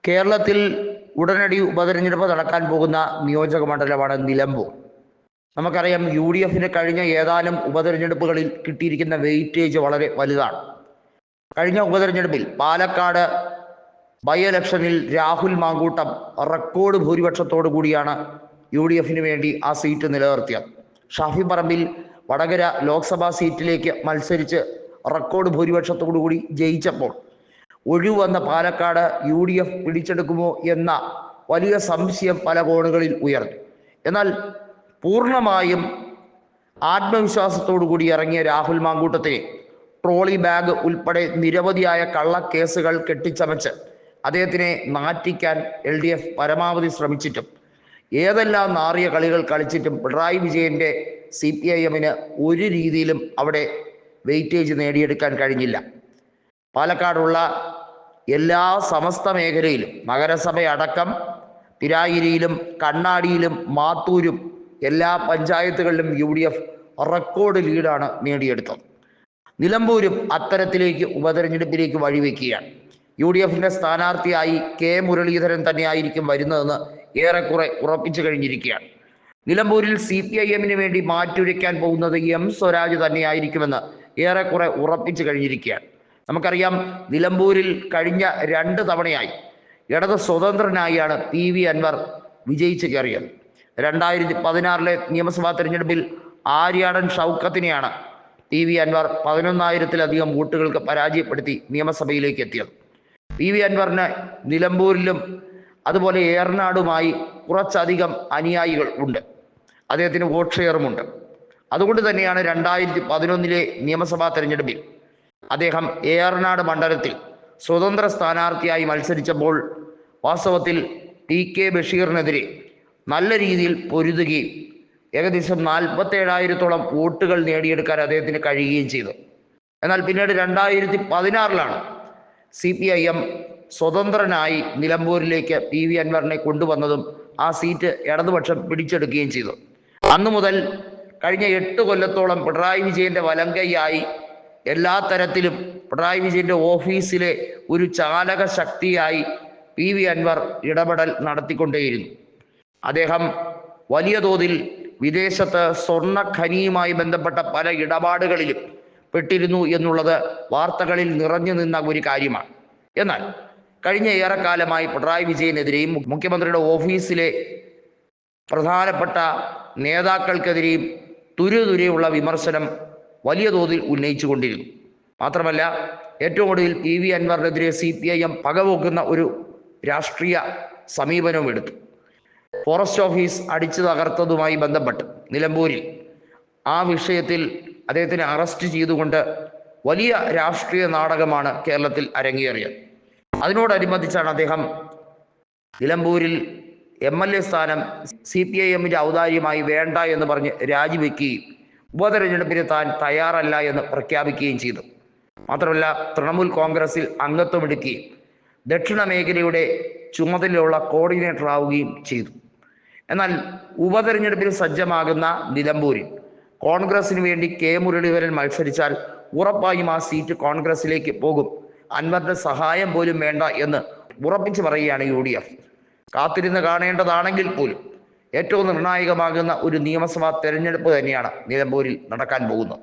കേരളത്തിൽ ഉടനടി ഉപതെരഞ്ഞെടുപ്പ് നടക്കാൻ പോകുന്ന നിയോജക മണ്ഡലമാണ് നിലമ്പൂർ. നമുക്കറിയാം, UDFന് കഴിഞ്ഞ ഏതാനും ഉപതെരഞ്ഞെടുപ്പുകളിൽ കിട്ടിയിരിക്കുന്ന വെയിറ്റേജ് വളരെ വലുതാണ്. കഴിഞ്ഞ ഉപതെരഞ്ഞെടുപ്പിൽ പാലക്കാട് ബൈ ഇലക്ഷനിൽ രാഹുൽ മാങ്കൂട്ടം റെക്കോർഡ് ഭൂരിപക്ഷത്തോടു കൂടിയാണ് UDFന് വേണ്ടി ആ സീറ്റ് നിലനിർത്തിയത്. ഷാഫി പറമ്പിൽ വടകര ലോക്സഭാ സീറ്റിലേക്ക് മത്സരിച്ച് റെക്കോർഡ് ഭൂരിപക്ഷത്തോടു കൂടി ജയിച്ചപ്പോൾ ഒഴിവന്ന പാലക്കാട് UDF പിടിച്ചെടുക്കുമോ എന്ന വലിയ സംശയം പല കോണുകളിൽ ഉയർന്നു. എന്നാൽ പൂർണ്ണമായും ആത്മവിശ്വാസത്തോടു കൂടി ഇറങ്ങിയ രാഹുൽ മാങ്കൂട്ടത്തെ ട്രോളി ബാഗ് ഉൾപ്പെടെ നിരവധിയായ കള്ളക്കേസുകൾ കെട്ടിച്ചമച്ച് അദ്ദേഹത്തിനെ നാറ്റിക്കാൻ LDF പരമാവധി ശ്രമിച്ചിട്ടും ഏതെല്ലാം നാറിയ കളികൾ കളിച്ചിട്ടും പിണറായി വിജയൻ്റെ CPIMന് ഒരു രീതിയിലും അവിടെ വെയിറ്റേജ് നേടിയെടുക്കാൻ കഴിഞ്ഞില്ല. പാലക്കാടുള്ള എല്ലാ സമസ്ത മേഖലയിലും നഗരസഭയടക്കം പിരായിരിയിലും കണ്ണാടിയിലും മാത്തൂരും എല്ലാ പഞ്ചായത്തുകളിലും UDF റെക്കോർഡ് ലീഡാണ് നേടിയെടുത്തത്. നിലമ്പൂരും അത്തരത്തിലേക്ക് ഉപതെരഞ്ഞെടുപ്പിലേക്ക് വഴിവെക്കുകയാണ്. UDFൻ്റെ സ്ഥാനാർത്ഥിയായി K മുരളീധരൻ തന്നെയായിരിക്കും വരുന്നതെന്ന് ഏറെക്കുറെ ഉറപ്പിച്ചു കഴിഞ്ഞിരിക്കുകയാണ്. നിലമ്പൂരിൽ CPIMന് വേണ്ടി മാറ്റുരയ്ക്കാൻ പോകുന്നത് M സ്വരാജ് തന്നെയായിരിക്കുമെന്ന് ഏറെക്കുറെ ഉറപ്പിച്ചു കഴിഞ്ഞിരിക്കുകയാണ്. നമുക്കറിയാം, നിലമ്പൂരിൽ കഴിഞ്ഞ 2 തവണയായി ഇടത് സ്വതന്ത്രനായാണ് PV അൻവർ വിജയിച്ച് കയറിയത്. 2016 നിയമസഭാ തെരഞ്ഞെടുപ്പിൽ ആര്യാടൻ ഷൗക്കത്തിനെയാണ് PV അൻവർ 11,000-ലധികം വോട്ടുകൾക്ക് പരാജയപ്പെടുത്തി നിയമസഭയിലേക്ക് എത്തിയത്. PV അൻവറിന് നിലമ്പൂരിലും അതുപോലെ ഏറനാടുമായി കുറച്ചധികം അനുയായികൾ ഉണ്ട്. അദ്ദേഹത്തിന് വോട്ട് ഷെയറുമുണ്ട്. അതുകൊണ്ട് തന്നെയാണ് 2011 നിയമസഭാ തെരഞ്ഞെടുപ്പിൽ അദ്ദേഹം ഏറനാട് മണ്ഡലത്തിൽ സ്വതന്ത്ര സ്ഥാനാർത്ഥിയായി മത്സരിച്ചപ്പോൾ വാസ്തവത്തിൽ TK ബഷീറിനെതിരെ നല്ല രീതിയിൽ പൊരുതുകയും ഏകദേശം 47,000-ഓളം വോട്ടുകൾ നേടിയെടുക്കാൻ അദ്ദേഹത്തിന് കഴിയുകയും ചെയ്തു. എന്നാൽ പിന്നീട് 2016 CPIM സ്വതന്ത്രനായി നിലമ്പൂരിലേക്ക് PV അൻവറിനെ കൊണ്ടുവന്നതും ആ സീറ്റ് ഇടതുപക്ഷം പിടിച്ചെടുക്കുകയും ചെയ്തു. അന്നു മുതൽ കഴിഞ്ഞ 8 കൊല്ലത്തോളം പിണറായി വിജയൻ്റെ വലങ്കൈയായി എല്ലാ തരത്തിലും പിണറായി വിജയൻ്റെ ഓഫീസിലെ ഒരു ചാലക ശക്തിയായി PV അൻവർ ഇടപെടൽ നടത്തിക്കൊണ്ടേയിരുന്നു. അദ്ദേഹം വലിയ തോതിൽ വിദേശത്ത് സ്വർണ്ണ ഖനിയുമായി ബന്ധപ്പെട്ട പല ഇടപാടുകളിലും പെട്ടിരുന്നു എന്നുള്ളത് വാർത്തകളിൽ നിറഞ്ഞു നിന്ന ഒരു കാര്യമാണ്. എന്നാൽ കഴിഞ്ഞ ഏറെക്കാലമായി പിണറായി വിജയനെതിരെയും മുഖ്യമന്ത്രിയുടെ ഓഫീസിലെ പ്രധാനപ്പെട്ട നേതാക്കൾക്കെതിരെയും തുരുതുരെയുള്ള വിമർശനം വലിയ തോതിൽ ഉന്നയിച്ചു കൊണ്ടിരുന്നു. മാത്രമല്ല, ഏറ്റവും ഒടുവിൽ PV അൻവറിനെതിരെ CPIM പകവോക്കുന്ന ഒരു രാഷ്ട്രീയ സമീപനവും എടുത്തു. ഫോറസ്റ്റ് ഓഫീസ് അടിച്ചു തകർത്തതുമായി ബന്ധപ്പെട്ട് നിലമ്പൂരിൽ ആ വിഷയത്തിൽ അദ്ദേഹത്തിനെ അറസ്റ്റ് ചെയ്തുകൊണ്ട് വലിയ രാഷ്ട്രീയ നാടകമാണ് കേരളത്തിൽ അരങ്ങേറിയത്. അതിനോടനുബന്ധിച്ചാണ് അദ്ദേഹം നിലമ്പൂരിൽ MLA സ്ഥാനം CPIMൻ്റെ ഔദാര്യമായി വേണ്ട എന്ന് പറഞ്ഞ് രാജിവെക്കുകയും ഉപതെരഞ്ഞെടുപ്പിന് താൻ തയ്യാറല്ല എന്ന് പ്രഖ്യാപിക്കുകയും ചെയ്തു. മാത്രമല്ല, തൃണമൂൽ കോൺഗ്രസിൽ അംഗത്വമെടുക്കുകയും ദക്ഷിണ മേഖലയുടെ ചുമതലയുള്ള കോർഡിനേറ്റർ ആവുകയും ചെയ്തു. എന്നാൽ ഉപതെരഞ്ഞെടുപ്പിന് സജ്ജമാകുന്ന നിലമ്പൂരിൽ കോൺഗ്രസിന് വേണ്ടി K മുരളീധരൻ മത്സരിച്ചാൽ ഉറപ്പായും ആ സീറ്റ് കോൺഗ്രസിലേക്ക് പോകും. അൻവറിന്റെ സഹായം പോലും വേണ്ട എന്ന് ഉറപ്പിച്ചു പറയുകയാണ് UDF. കാത്തിരുന്ന് കാണേണ്ടതാണെങ്കിൽ പോലും ഏറ്റവും നിർണായകമാകുന്ന ഒരു നിയമസഭാ തെരഞ്ഞെടുപ്പ് തന്നെയാണ് നിലമ്പൂരിൽ നടക്കാൻ പോകുന്നത്.